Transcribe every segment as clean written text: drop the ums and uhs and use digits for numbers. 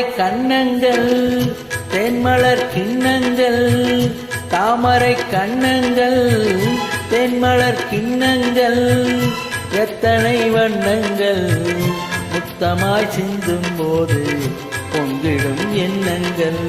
தாமரை கண்ணங்கள் தென்மலர் கிண்ணங்கள், தாமரை கண்ணங்கள் தென்மலர் கிண்ணங்கள், எத்தனை வண்ணங்கள் முத்தமாய் சிந்தும் போது பொங்கிடும் எண்ணங்கள்.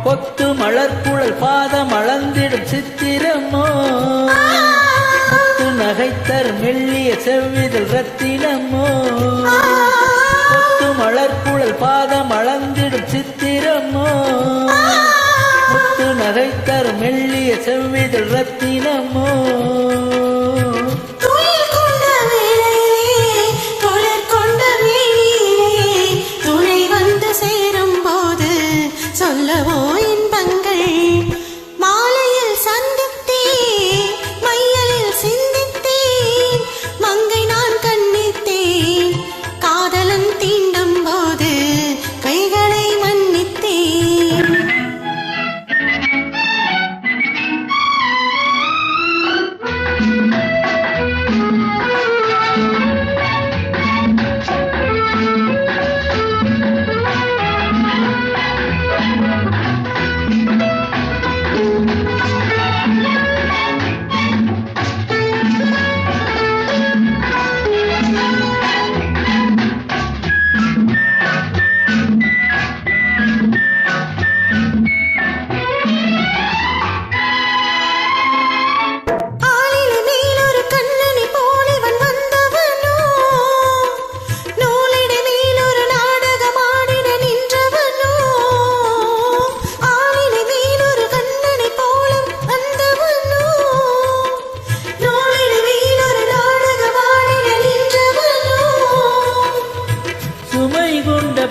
கொத்து மலர்குழல் பாதம் அளந்திடும் சித்திரமோ, கொத்து நகைத்தர் மெல்லிய செவ்விதழ் ரத்தினமோ, கொத்து மலர்குழல் பாதம் அளந்திடும் சித்திரமோ, கொத்து நகைத்தர் மெல்லிய செவ்விதழ் ரத்தினமோ. சொல்லவோ இன்பங்கள் மாலையில் சந்தித்தேன், மையலில் சிந்தித்தேன், மங்கை நான் கண்ணித்தேன், காதலன் தீண்டும் போது கைகளை மன்னித்தேன்.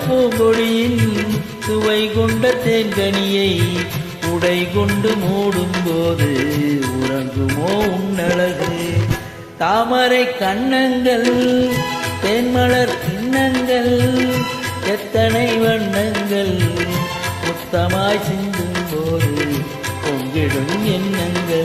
பூங்கொடியின் சுவை கொண்ட தேன்கனியை உடை கொண்டு மூடும் போது உறங்குமோ உன்னழகு. தாமரை கண்ணங்கள் தென்மலர் கிண்ணங்கள், எத்தனை வண்ணங்கள் முத்தமாய் சிந்தும் போது பொங்கிடும் எண்ணங்கள்.